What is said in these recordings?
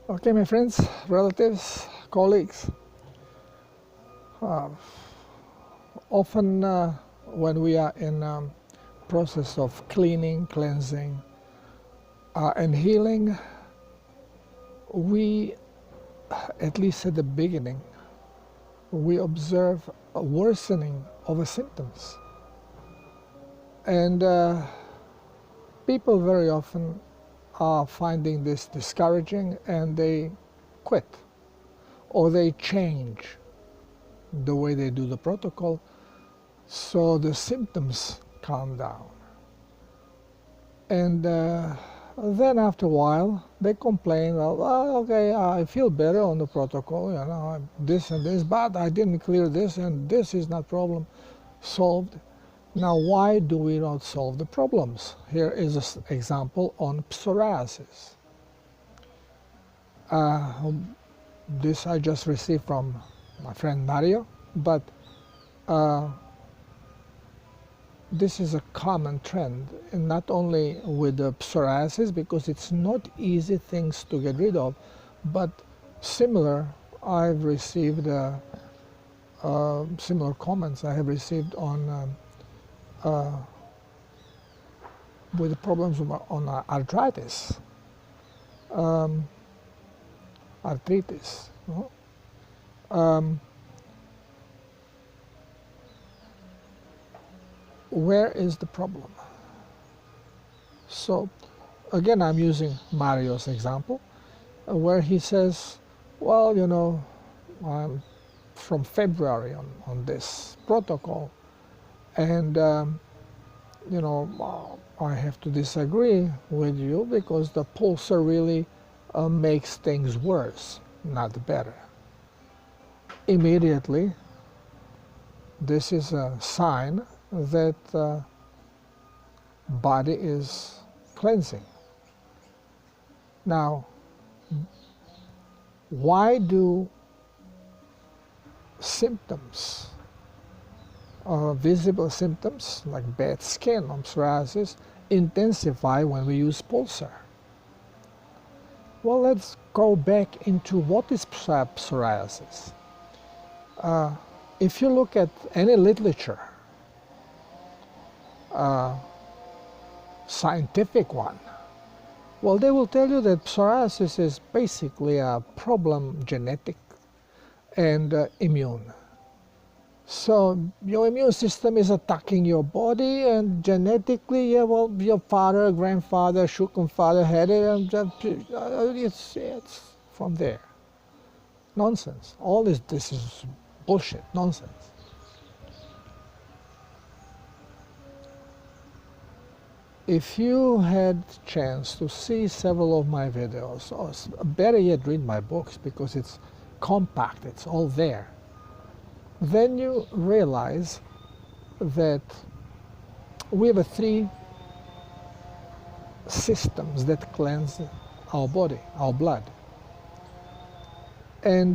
Okay, my friends, relatives, colleagues, uh, often when we are in process of cleaning, cleansing, and healing, we, at least at the beginning, we observe a worsening of the symptoms. And people very often are finding this discouraging and they quit or they change the way they do the protocol so the symptoms calm down. And then after a while they complain, well, okay, I feel better on the protocol, you know, this and this, but I didn't clear this and this is not problem solved. Now, why do we not solve the problems? Here is an example on psoriasis. This I just received from my friend Mario, but this is a common trend, and not only with the psoriasis, because it's not easy things to get rid of, but similar, I've received similar comments I have received on with the problems on arthritis, arthritis. You know? Where is the problem? So again, I'm using Mario's example, where he says, well, you know, I'm from February on this protocol, and you know, I have to disagree with you because the pulsar really makes things worse, not better. Immediately, this is a sign that body is cleansing. Now, why do symptoms, visible symptoms like bad skin on psoriasis, intensify when we use pulsar? Well, let's go back into what is psoriasis. If you look at any literature, scientific one, well, they will tell you that psoriasis is basically a problem genetic and immune. So your immune system is attacking your body, and genetically, yeah, well, your father, grandfather, father had it, and it's from there. Nonsense. All this is bullshit, nonsense. If you had chance to see several of my videos, or better yet, read my books, because it's compact, it's all there, then you realize that we have three systems that cleanse our body, our blood. And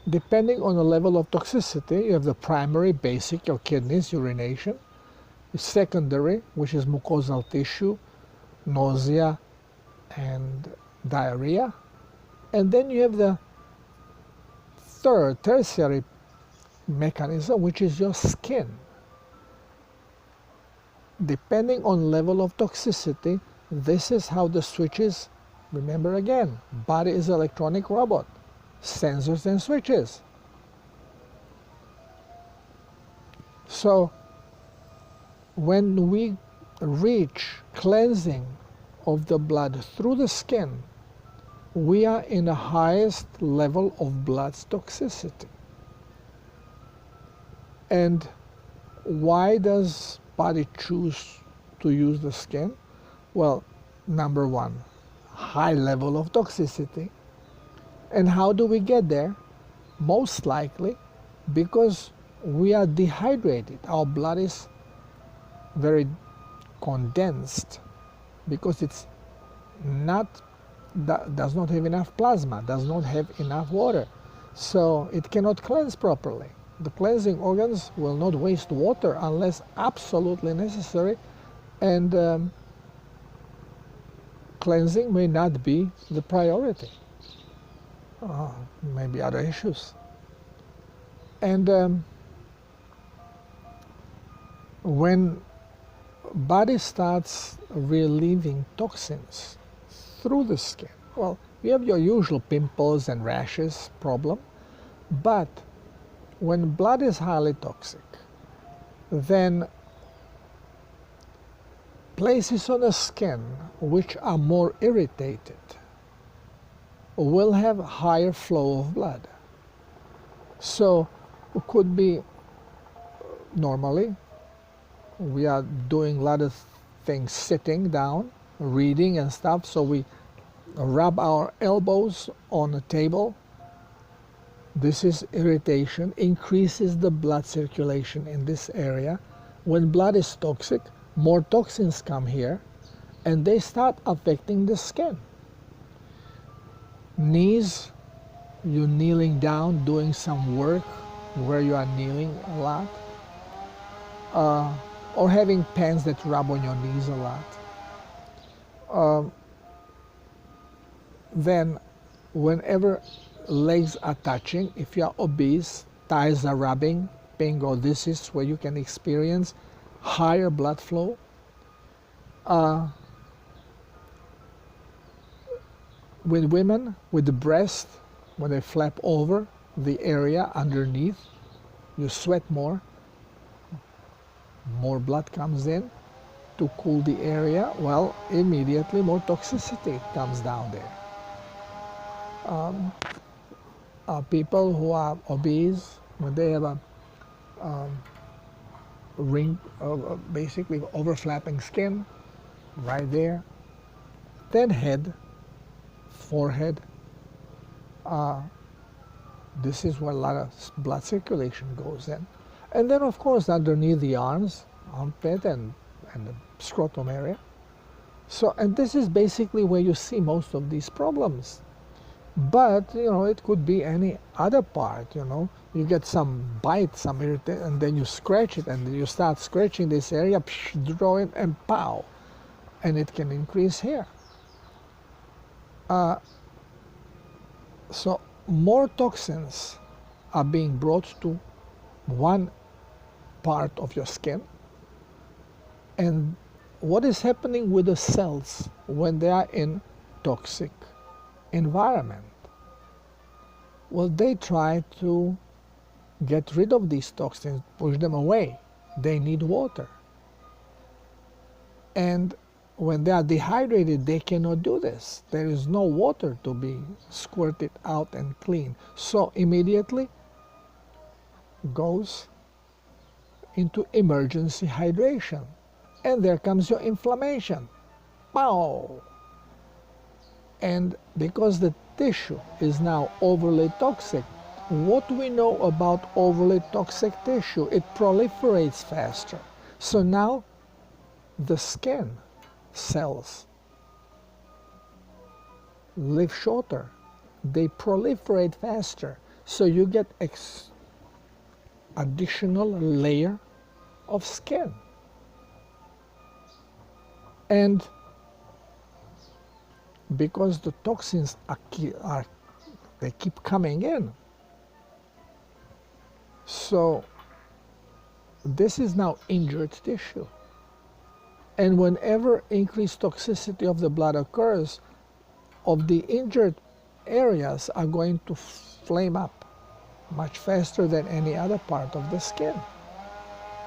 depending on the level of toxicity, you have the primary, basic, your kidneys, urination. Secondary, which is mucosal tissue, nausea and diarrhea. And then you have the third, tertiary mechanism, which is your skin. Depending on level of toxicity, this is how the switches, remember again, body is an electronic robot, sensors and switches. So when we reach cleansing of the blood through the skin, we are in the highest level of blood toxicity. And why does body choose to use the skin? Well, number one, high level of toxicity. And how do we get there? Most likely because we are dehydrated. Our blood is very condensed because it's not, does not have enough plasma, does not have enough water, so it cannot cleanse properly. The cleansing organs will not waste water unless absolutely necessary, and cleansing may not be the priority. Maybe other issues. And when body starts relieving toxins through the skin, well, you have your usual pimples and rashes problem, but when blood is highly toxic, then places on the skin which are more irritated will have higher flow of blood. So it could be, normally we are doing a lot of things sitting down, reading and stuff, so we rub our elbows on the table. This is irritation, increases the blood circulation in this area. When blood is toxic, more toxins come here and they start affecting the skin. Knees, you're kneeling down, doing some work where you are kneeling a lot, or having pens that rub on your knees a lot. Then whenever legs are touching, if you are obese, thighs are rubbing, bingo, this is where you can experience higher blood flow. With women, with the breast, when they flap over the area underneath, you sweat more blood comes in to cool the area, well, immediately more toxicity comes down there. People who are obese, when they have a ring, basically overflapping skin, right there, then head, forehead, this is where a lot of blood circulation goes in. And then, of course, underneath the arms, armpit and the scrotum area. So, and this is basically where you see most of these problems. But, you know, it could be any other part, you know. You get some bite, some irritation, and then you scratch it, and you start scratching this area, draw it, and pow. And it can increase here. So more toxins are being brought to one part of your skin. And what is happening with the cells when they are in toxic environment? Well, they try to get rid of these toxins, push them away. They need water. And when they are dehydrated, they cannot do this. There is no water to be squirted out and clean. So immediately goes into emergency hydration. And there comes your inflammation. Pow! And because the tissue is now overly toxic, what do we know about overly toxic tissue? It proliferates faster. So now the skin cells live shorter. They proliferate faster. So you get additional layer of skin. And because the toxins they keep coming in, so this is now injured tissue. And whenever increased toxicity of the blood occurs, of the injured areas are going to flame up much faster than any other part of the skin.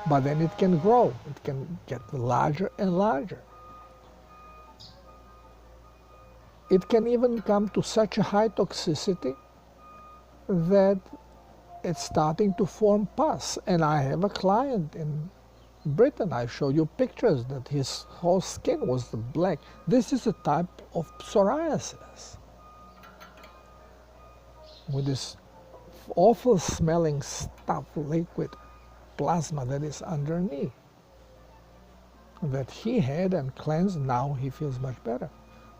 But then it can grow, it can get larger and larger. It can even come to such a high toxicity that it's starting to form pus. And I have a client in Britain, I show you pictures that his whole skin was black. This is a type of psoriasis with this awful smelling stuff, liquid plasma that is underneath, that he had and cleansed. Now he feels much better.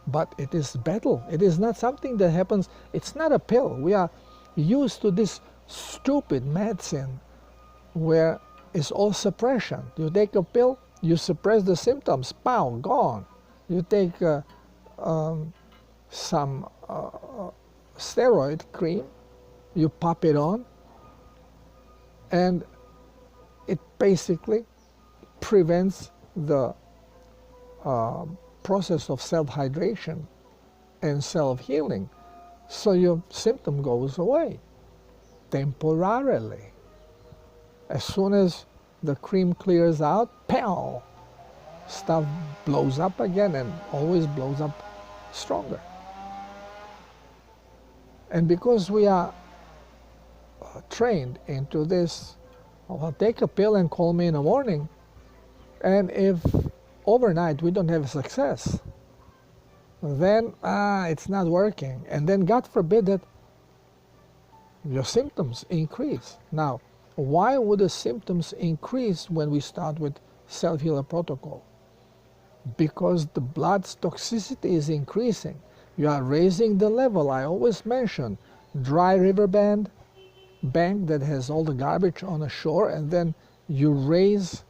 But it is battle. It is not something that happens. It's not a pill. We are used to this stupid medicine where it's all suppression. You take a pill, you suppress the symptoms, pow, gone. You take some steroid cream, you pop it on, and it basically prevents the process of self-hydration and self-healing. So your symptom goes away temporarily. As soon as the cream clears out, pow, stuff blows up again, and always blows up stronger. And because we are trained into this, well, take a pill and call me in the morning, and if overnight we don't have success, then it's not working. And then God forbid that your symptoms increase. Now, why would the symptoms increase when we start with self-healer protocol? Because the blood's toxicity is increasing. You are raising the level. I always mention dry river bank that has all the garbage on the shore, and then you raise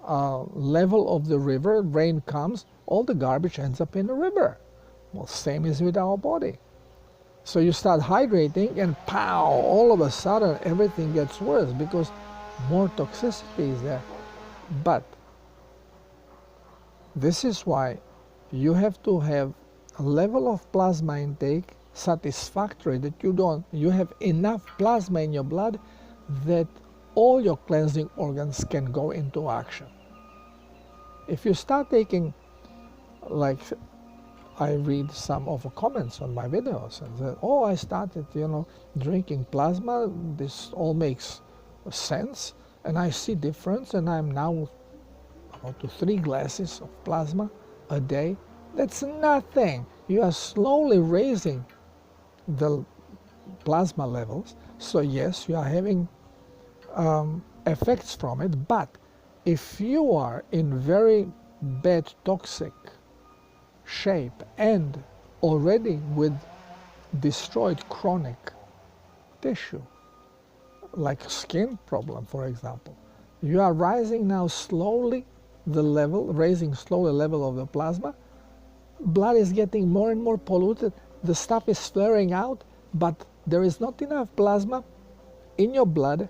level of the river, rain comes, all the garbage ends up in the river. Well, same is with our body. So you start hydrating and pow, all of a sudden everything gets worse because more toxicity is there. But this is why you have to have a level of plasma intake satisfactory, that you have enough plasma in your blood that all your cleansing organs can go into action. If you start taking, like I read some of the comments on my videos and said, oh, I started, drinking plasma, this all makes sense, and I see difference, and I'm now about to 3 glasses of plasma a day. That's nothing. You are slowly raising the plasma levels. So yes, you are having effects from it, but if you are in very bad toxic shape and already with destroyed chronic tissue, like skin problem, for example, you are rising now slowly raising slowly the level of the plasma. Blood is getting more and more polluted. The stuff is flaring out, but there is not enough plasma in your blood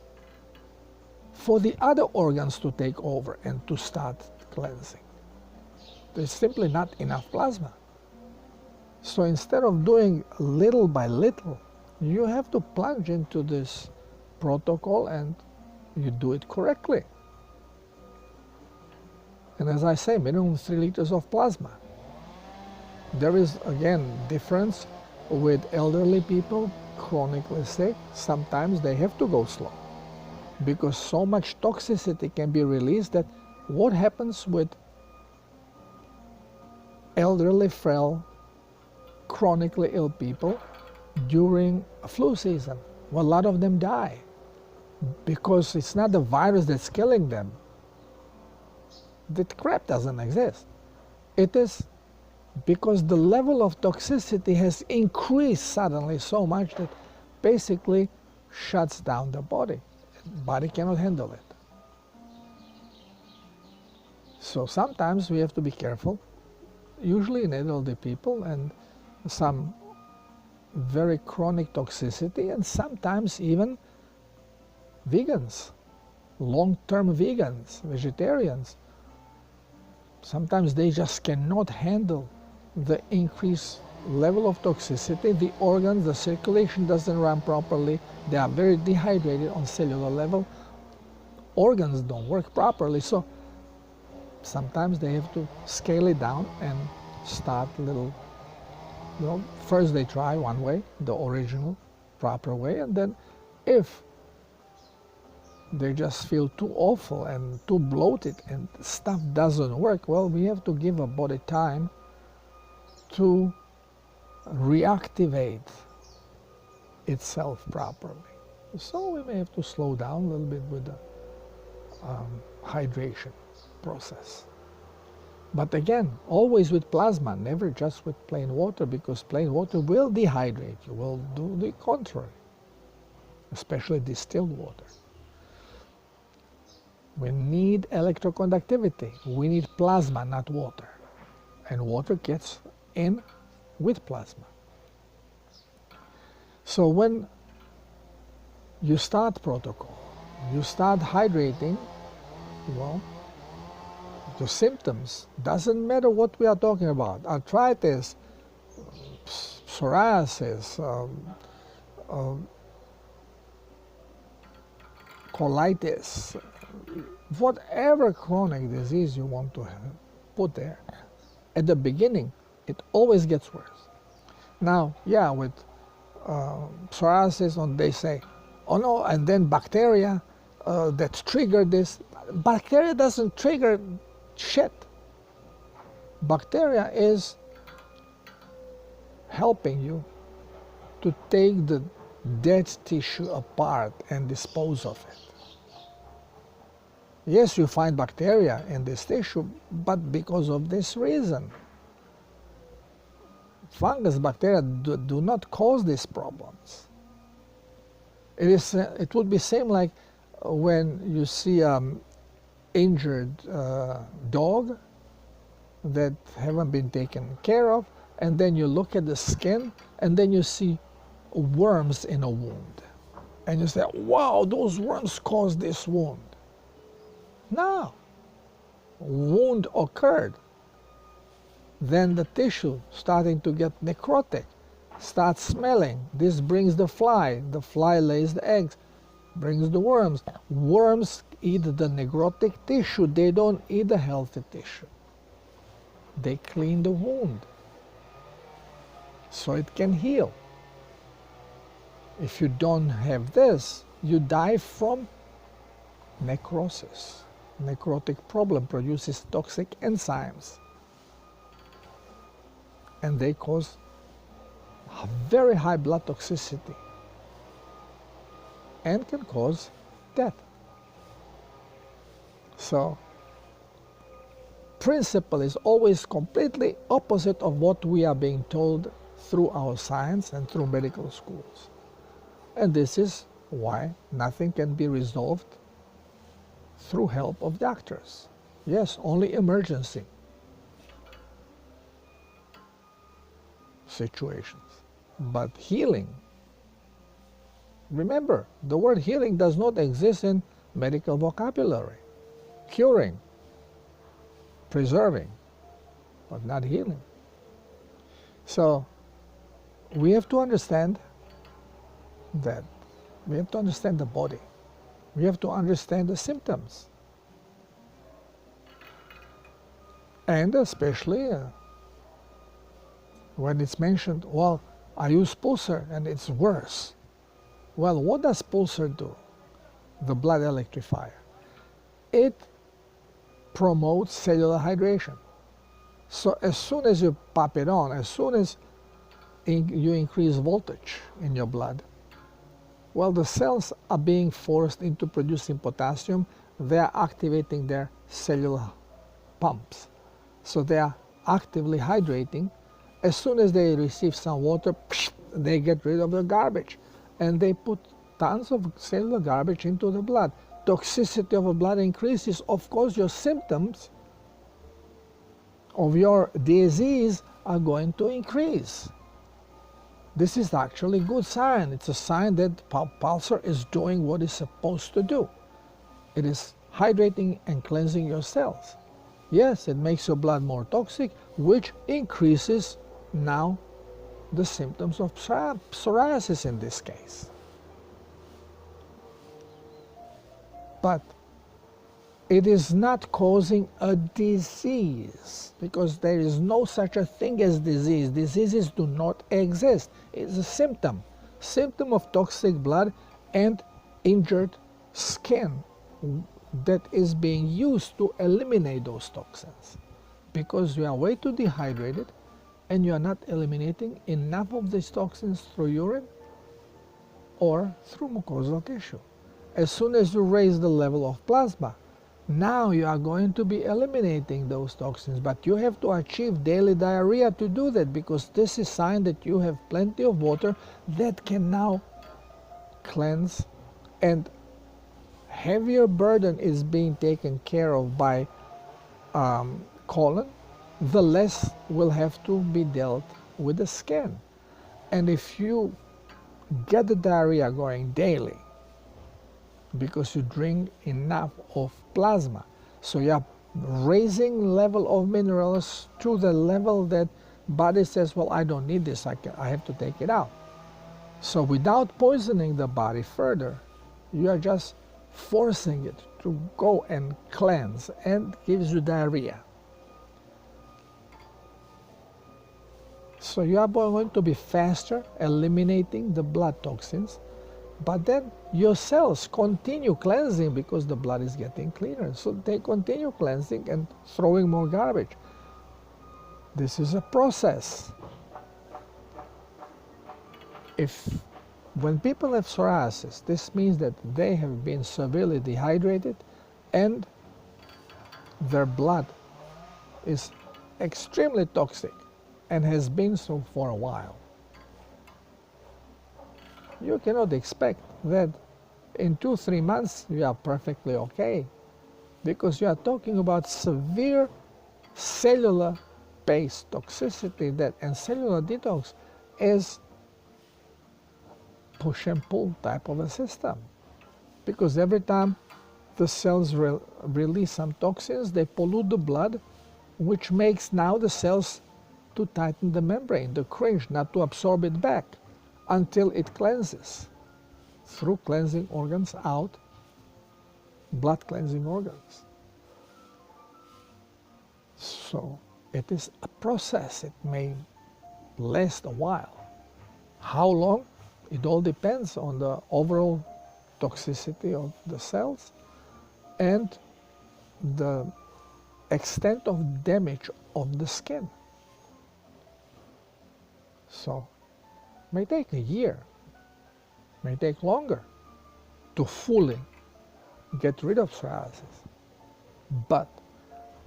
for the other organs to take over and to start cleansing. There's simply not enough plasma. So instead of doing little by little, you have to plunge into this protocol and you do it correctly. And as I say, minimum 3 liters of plasma. There is, again, difference with elderly people, chronically sick. Sometimes they have to go slow because so much toxicity can be released that what happens with elderly, frail, chronically ill people during a flu season? Well, a lot of them die because it's not the virus that's killing them. That crap doesn't exist. It is because the level of toxicity has increased suddenly so much that basically shuts down the body. The body cannot handle it. So sometimes we have to be careful, usually in elderly people and some very chronic toxicity, and sometimes even vegans, long-term vegans, vegetarians. Sometimes they just cannot handle the increased level of toxicity. The organs, the circulation doesn't run properly. They are very dehydrated on cellular level. Organs don't work properly. So sometimes they have to scale it down and start a little, first they try one way, the original, proper way, and then if they just feel too awful and too bloated and stuff doesn't work, well, we have to give our body time to reactivate itself properly. So we may have to slow down a little bit with the hydration process. But again, always with plasma, never just with plain water, because plain water will dehydrate you, will do the contrary, especially distilled water. We need electroconductivity. We need plasma, not water. And water gets and with plasma. So when you start protocol, you start hydrating, well, the symptoms, doesn't matter what we are talking about, arthritis, psoriasis, colitis, whatever chronic disease you want to have, put there. At the beginning, it always gets worse. Now, yeah, with psoriasis, they say, oh no, and then bacteria that trigger this. Bacteria doesn't trigger shit. Bacteria is helping you to take the dead tissue apart and dispose of it. Yes, you find bacteria in this tissue, but because of this reason. Fungus, bacteria do not cause these problems. It would be same like when you see injured dog that haven't been taken care of, and then you look at the skin, and then you see worms in a wound. And you say, wow, those worms caused this wound. No. Wound occurred. Then the tissue starting to get necrotic, starts smelling. This brings the fly lays the eggs, brings the worms. Worms eat the necrotic tissue, they don't eat the healthy tissue. They clean the wound so it can heal. If you don't have this, you die from necrosis. Necrotic problem produces toxic enzymes, and they cause a very high blood toxicity and can cause death. So, principle is always completely opposite of what we are being told through our science and through medical schools. And this is why nothing can be resolved through help of doctors. Yes, only emergency situations. But healing, remember, the word healing does not exist in medical vocabulary. Curing, preserving, but not healing. So we have to understand that. We have to understand the body. We have to understand the symptoms. And especially when it's mentioned, well, I use pulsar and it's worse. Well, what does pulsar do? The blood electrifier. It promotes cellular hydration. So as soon as you pop it on, as soon as you increase voltage in your blood, well, the cells are being forced into producing potassium. They are activating their cellular pumps. So they are actively hydrating. As soon as they receive some water, they get rid of the garbage. And they put tons of cellular garbage into the blood. Toxicity of the blood increases. Of course, your symptoms of your disease are going to increase. This is actually a good sign. It's a sign that pulsar is doing what it's supposed to do. It is hydrating and cleansing your cells. Yes, it makes your blood more toxic, which increases now the symptoms of psoriasis in this case. But it is not causing a disease, because there is no such a thing as disease. Diseases do not exist. It's a symptom of toxic blood and injured skin that is being used to eliminate those toxins, because you are way too dehydrated and you are not eliminating enough of these toxins through urine or through mucosal tissue. As soon as you raise the level of plasma, now you are going to be eliminating those toxins, but you have to achieve daily diarrhea to do that, because this is a sign that you have plenty of water that can now cleanse, and heavier burden is being taken care of by colon the less will have to be dealt with the skin. And if you get the diarrhea going daily because you drink enough of plasma, so you are raising level of minerals to the level that body says, well, I don't need this, I have to take it out. So without poisoning the body further, you are just forcing it to go and cleanse, and gives you diarrhea. So you are going to be faster eliminating the blood toxins, but then your cells continue cleansing because the blood is getting cleaner. So they continue cleansing and throwing more garbage. This is a process. When people have psoriasis, this means that they have been severely dehydrated and their blood is extremely toxic and has been so for a while. You cannot expect that in 2-3 months you are perfectly okay, because you are talking about severe cellular-based toxicity, and cellular detox is push and pull type of a system, because every time the cells release some toxins, they pollute the blood, which makes now the cells to tighten the membrane, the cringe, not to absorb it back until it cleanses through cleansing organs out, blood cleansing organs. So it is a process. It may last a while. How long? It all depends on the overall toxicity of the cells and the extent of damage of the skin. So it may take a year, may take longer to fully get rid of psoriasis. But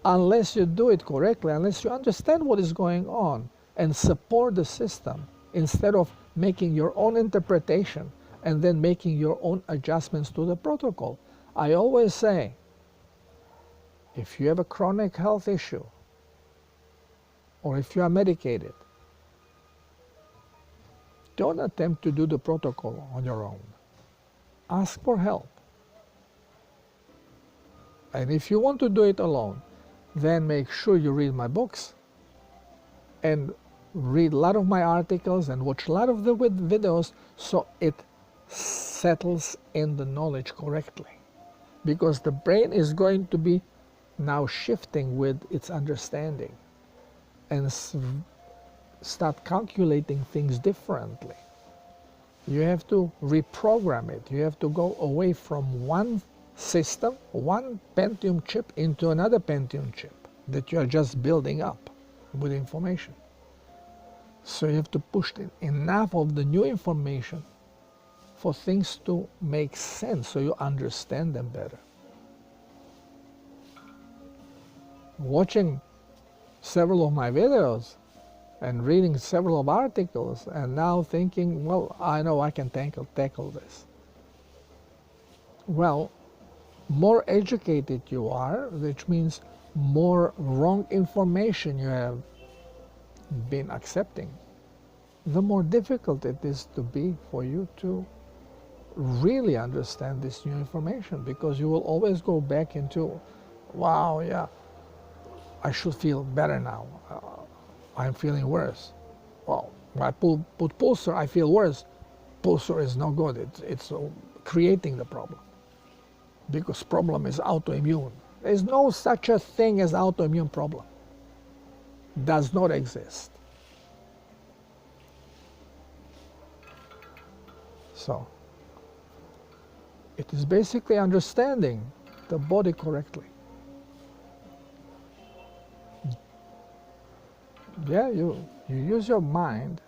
unless you do it correctly, unless you understand what is going on and support the system, instead of making your own interpretation and then making your own adjustments to the protocol. I always say, if you have a chronic health issue, or if you are medicated, don't attempt to do the protocol on your own. Ask for help. And if you want to do it alone, then make sure you read my books and read a lot of my articles and watch a lot of the videos, so it settles in the knowledge correctly. Because the brain is going to be now shifting with its understanding and start calculating things differently. You have to reprogram it. You have to go away from one system, one Pentium chip, into another Pentium chip that you are just building up with information. So you have to push in enough of the new information for things to make sense, so you understand them better. Watching several of my videos and reading several of articles, and now thinking, well, I know I can tackle this. Well, more educated you are, which means more wrong information you have been accepting, the more difficult it is to be for you to really understand this new information, because you will always go back into, wow, yeah, I should feel better now. I'm feeling worse. Well, when I put Pulsar, I feel worse. Pulsar is no good. It's creating the problem, because problem is autoimmune. There's no such a thing as autoimmune problem. Does not exist. So it is basically understanding the body correctly. Yeah, you use your mind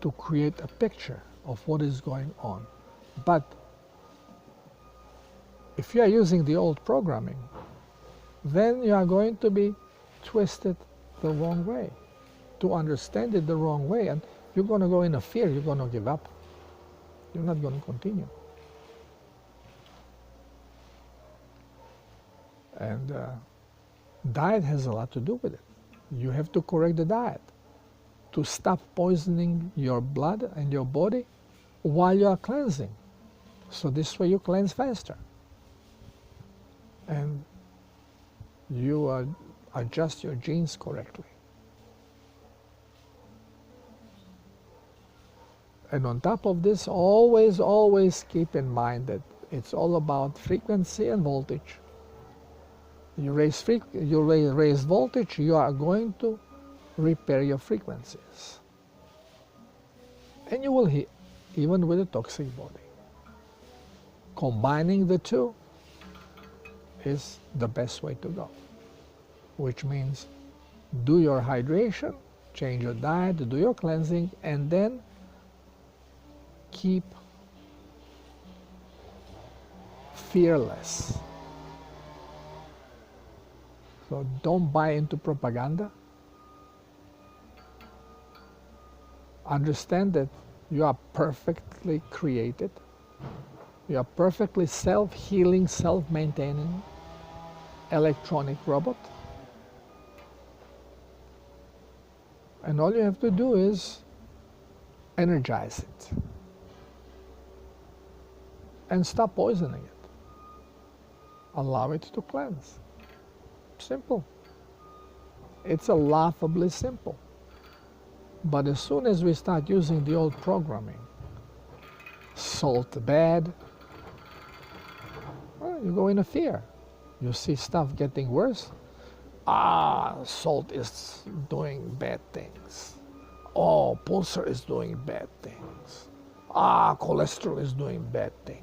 to create a picture of what is going on. But if you are using the old programming, then you are going to be twisted the wrong way, to understand it the wrong way, and you're going to go in a fear, you're going to give up. You're not going to continue. And Diet has a lot to do with it. You have to correct the diet to stop poisoning your blood and your body while you are cleansing. So this way you cleanse faster. And you adjust your genes correctly. And on top of this, always keep in mind that it's all about frequency and voltage. You raise voltage, you are going to repair your frequencies. And you will heal, even with a toxic body. Combining the two is the best way to go, which means do your hydration, change your diet, do your cleansing, and then keep fearless. So don't buy into propaganda. Understand that you are perfectly created. You are perfectly self-healing, self-maintaining electronic robot. And all you have to do is energize it and stop poisoning it. Allow it to cleanse. Simple. It's a laughably simple. But as soon as we start using the old programming, salt bad, well, you go into fear. You see stuff getting worse. Salt is doing bad things. Oh, pulsar is doing bad things. Cholesterol is doing bad things.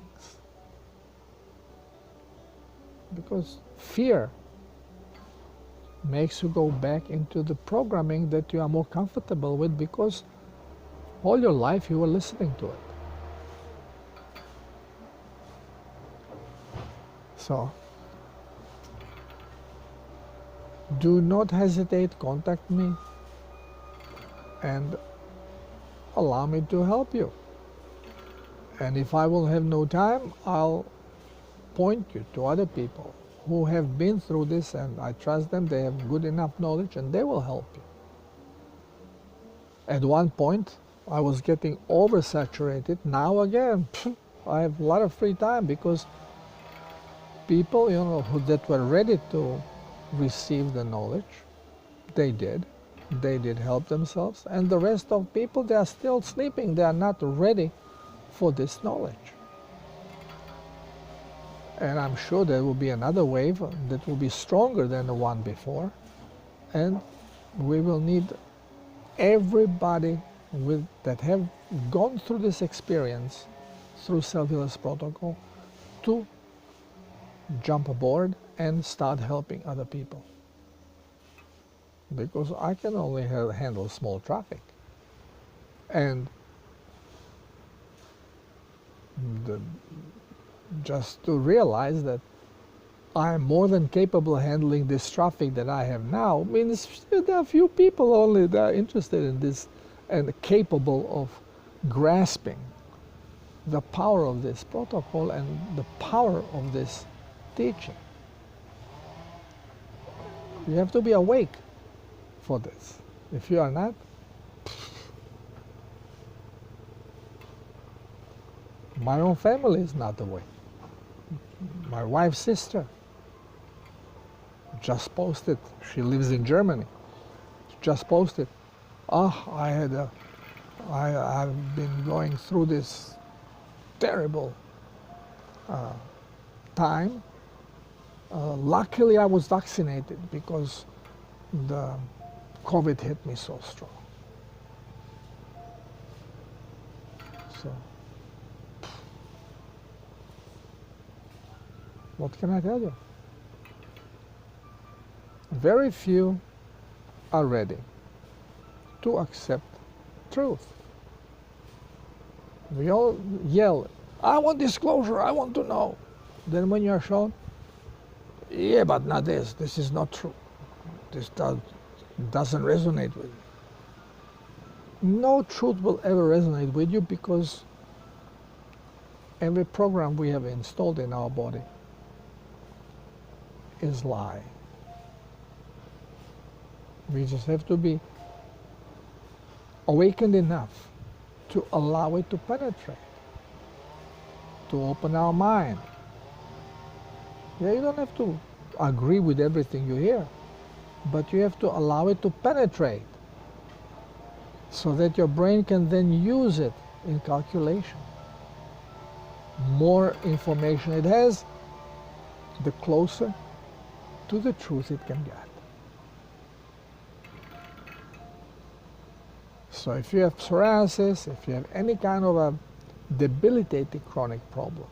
Because fear makes you go back into the programming that you are more comfortable with, because all your life you were listening to it. So do not hesitate, contact me and allow me to help you. And if I will have no time, I'll point you to other people who have been through this, and I trust them, they have good enough knowledge, and they will help you. At one point, I was getting oversaturated. Now again, I have a lot of free time, because people, that were ready to receive the knowledge, they did help themselves, and the rest of people, they are still sleeping. They are not ready for this knowledge. And I'm sure there will be another wave that will be stronger than the one before. And we will need everybody that have gone through this experience, through Self-Healers Protocol, to jump aboard and start helping other people. Because I can only handle small traffic. And just to realize that I am more than capable of handling this traffic that I have now means there are few people only that are interested in this and capable of grasping the power of this protocol and the power of this teaching. You have to be awake for this. If you are not, my own family is not awake. My wife's sister just posted, she lives in Germany, just posted, I've been going through this terrible time. Luckily I was vaccinated, because the COVID hit me so strong. So, what can I tell you? Very few are ready to accept truth. We all yell, I want disclosure, I want to know. Then when you are shown, yeah, but not this, this is not true. This doesn't resonate with you. No truth will ever resonate with you, because every program we have installed in our body is lie. We just have to be awakened enough to allow it to penetrate, to open our mind. Yeah, you don't have to agree with everything you hear, but you have to allow it to penetrate so that your brain can then use it in calculation. More information it has, the closer to the truth it can get. So if you have psoriasis, if you have any kind of a debilitating chronic problem,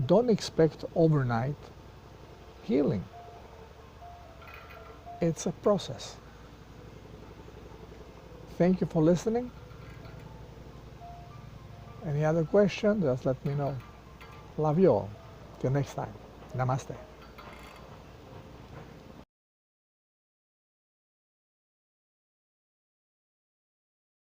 don't expect overnight healing. It's a process. Thank you for listening. Any other questions, just let me know. Love you all. Till next time. Namaste.